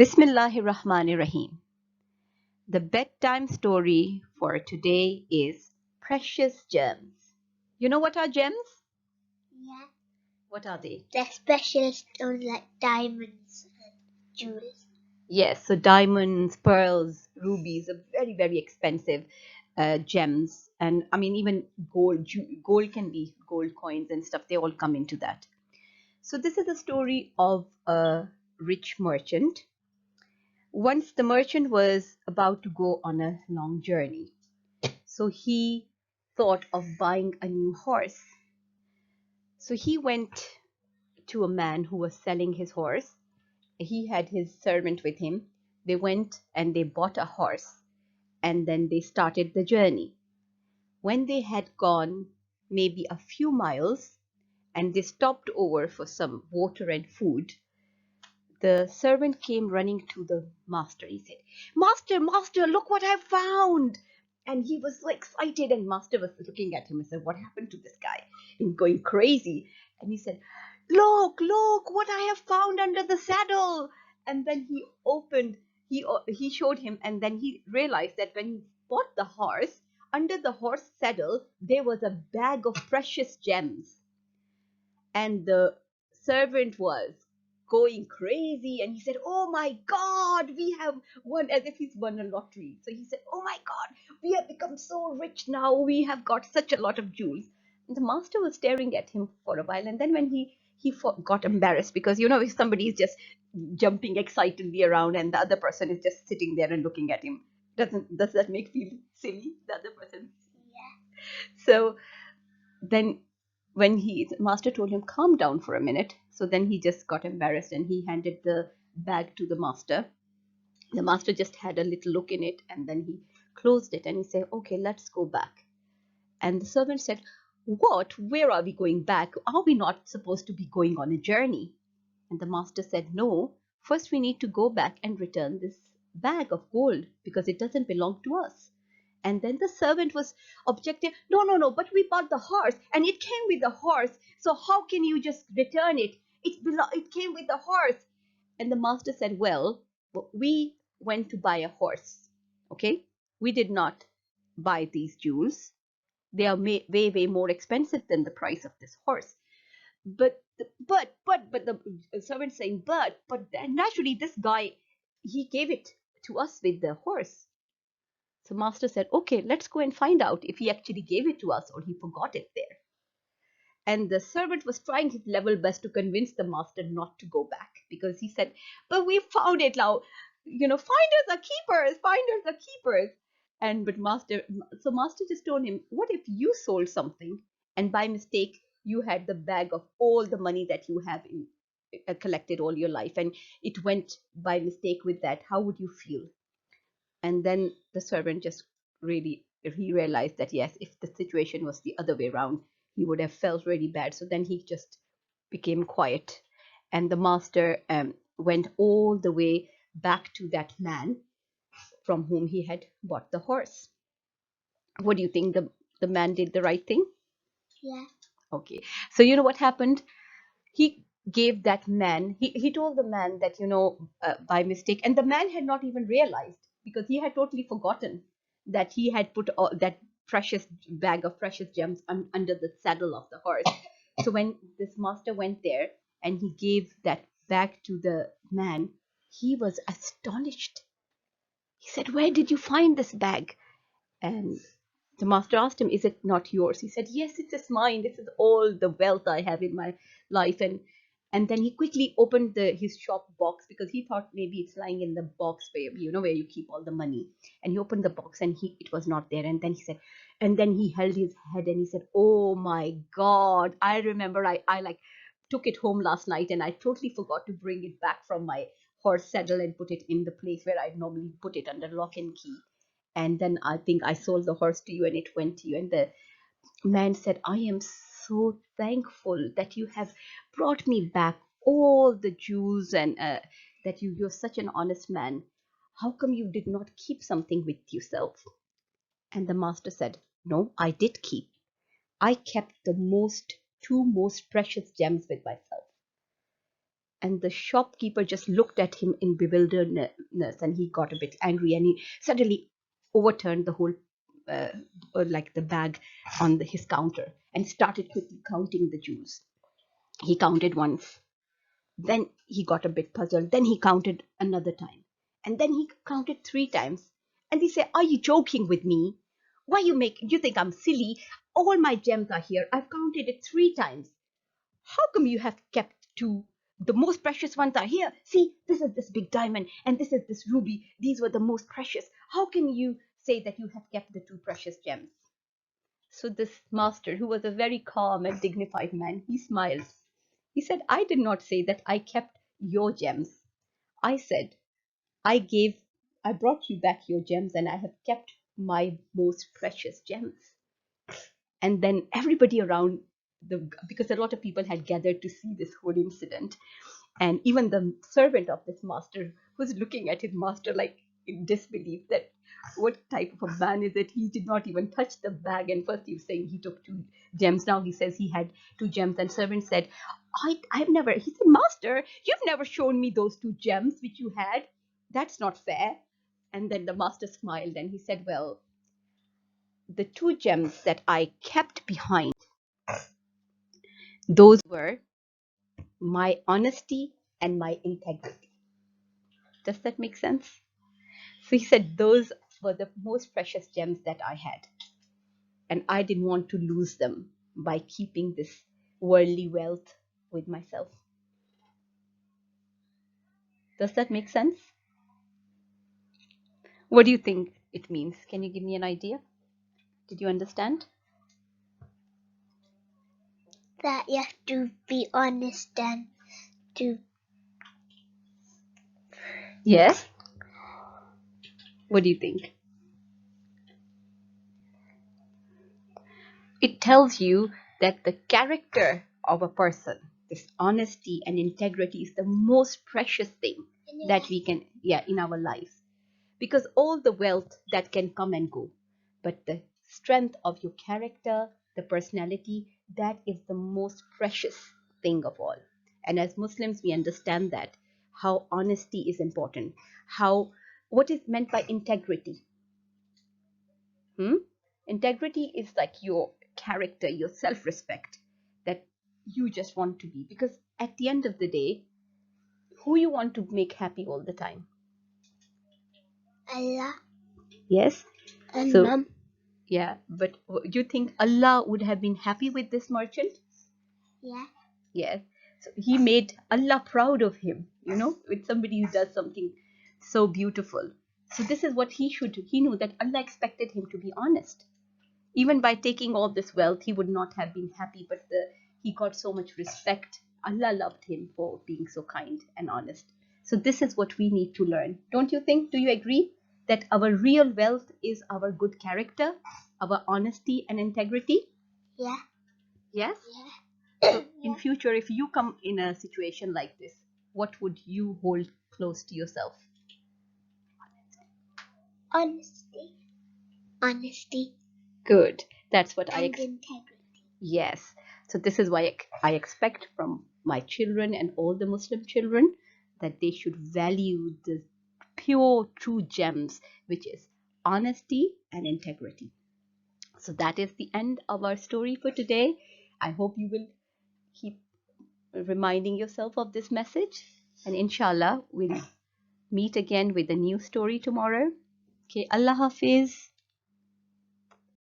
Bismillahirrahmanirrahim. The bedtime story for today is precious gems. You know what are gems? Yeah, What are they? they're special stones like diamonds and jewels. Yes, so diamonds, pearls, rubies are very, very expensive gems. And I mean, even gold, gold can be gold coins and stuff. They all come into that. So this is a story of a rich merchant. Once the merchant was about to go on a long journey. So he thought of buying a new horse. So he went to a man who was selling his horse. He had his servant with him. They went and they bought a horse and then they started the journey. When they had gone maybe a few miles and they stopped over for some water and food, the servant came running to the master. He said, Master, Master, look what I found. And he was so excited, and Master was looking at him and said, What happened to this guy? And going crazy. And he said, Look, look what I have found under the saddle. And then he opened, he showed him, and then he realized that when he bought the horse, under the horse saddle, there was a bag of precious gems. And the servant was going crazy and he said, Oh my God, we have won, as if he's won a lottery. So he said, Oh my God, we have become so rich now, we have got such a lot of jewels. And the master was staring at him for a while, and then when he got embarrassed, because if somebody is just jumping excitedly around and the other person is just sitting there and looking at him, does that make feel silly, the other person? Yeah. So then when master told him calm down for a minute, so then he just got embarrassed and he handed the bag to the master. The master just had a little look in it and then he closed it and he said, Okay, let's go back. And the servant said, What, where are we going back? Are we not supposed to be going on a journey? And the master said, No, first we need to go back and return this bag of gold because it doesn't belong to us. And then the servant was objecting, No, no, no, but we bought the horse and it came with the horse. So how can you just return it? It came with the horse. And the master said, Well, we went to buy a horse. Okay? We did not buy these jewels. They are way, way more expensive than the price of this horse. But the servant saying, but naturally this guy, he gave it to us with the horse. So master said, Okay, let's go and find out if he actually gave it to us or he forgot it there. And the servant was trying his level best to convince the master not to go back, because he said, But we found it now. Finders are keepers, finders are keepers. But master just told him, What if you sold something and by mistake you had the bag of all the money that you have collected all your life and it went by mistake with that? How would you feel? And then the servant just really, he realized that yes, if the situation was the other way around, he would have felt really bad. So then he just became quiet. And the master went all the way back to that man from whom he had bought the horse. What do you think? The man did the right thing? Yeah. Okay. So you know what happened? He gave that man, he told the man that, by mistake, and the man had not even realized because he had totally forgotten that he had put all that precious bag of precious gems under the saddle of the horse. So when this master went there and he gave that bag to the man, he was astonished. He said, Where did you find this bag? And the master asked him, Is it not yours? He said, Yes, it is mine. This is all the wealth I have in my life. And then he quickly opened his shop box because he thought maybe it's lying in the box where you keep all the money. And he opened the box and it was not there. And then he said, and then he held his head and he said, Oh my God, I remember I like took it home last night and I totally forgot to bring it back from my horse saddle and put it in the place where I normally put it under lock and key. And then I think I sold the horse to you and it went to you. And the man said, I am so thankful that you have brought me back all the jewels and that you're such an honest man. How come you did not keep something with yourself? And the master said, No, I did keep. I kept the two most precious gems with myself. And the shopkeeper just looked at him in bewilderedness, and he got a bit angry, and he suddenly overturned the whole uh, like the bag on his counter, and started quickly counting the jewels. He counted once, then he got a bit puzzled, then he counted another time, and then he counted 3 times. And he said, are you joking with me? Why you think I'm silly? All my gems are here, I've counted it 3 times. How come you have kept two? The most precious ones are here. See, this is this big diamond, and this is this ruby. These were the most precious. How can you say that you have kept the two precious gems? So this master, who was a very calm and dignified man, he smiled. He said, I did not say that I kept your gems. I said, I I brought you back your gems, and I have kept my most precious gems. And then everybody around because a lot of people had gathered to see this whole incident, and even the servant of this master was looking at his master like in disbelief, that what type of a man is it? He did not even touch the bag, and first he was saying he took 2 gems, now he says he had 2 gems. And servant said, I've never, he said, master, you've never shown me those 2 gems which you had. That's not fair. And then the master smiled, and he said, well, the 2 gems that I kept behind, those were my honesty and my integrity. Does that make sense? So he said those were the most precious gems that I had, and I didn't want to lose them by keeping this worldly wealth with myself. Does that make sense? What do you think it means? Can you give me an idea? Did you understand? That you have to be honest and to Yes. What do you think? It tells you that the character of a person, this honesty and integrity, is the most precious thing that we can, yeah, in our life. Because all the wealth that can come and go, but the strength of your character, the personality, that is the most precious thing of all. And as Muslims, we understand that how honesty is important, how what is meant by integrity. Hmm? Integrity is like your character, your self-respect, that you just want to be. Because at the end of the day, who you want to make happy all the time? Allah Yes. and So Mom. yeah, but do you think Allah would have been happy with this merchant? Yeah. Yes. So he made Allah proud of him, with somebody who does something so beautiful. So this is what he knew that Allah expected him to be honest. Even by taking all this wealth, he would not have been happy, but he got so much respect. Allah loved him for being so kind and honest. So this is what we need to learn. Don't you think? Do you agree that our real wealth is our good character, our honesty and integrity? Yeah. Yes? Yeah. So in future, if you come in a situation like this, what would you hold close to yourself? Honesty. Honesty Good. That's what and integrity. Yes. So this is why I expect from my children and all the Muslim children that they should value the pure, true gems, which is honesty and integrity. So that is the end of our story for today. I hope you will keep reminding yourself of this message. And inshallah, we'll meet again with a new story tomorrow. Okay, Allah Hafiz.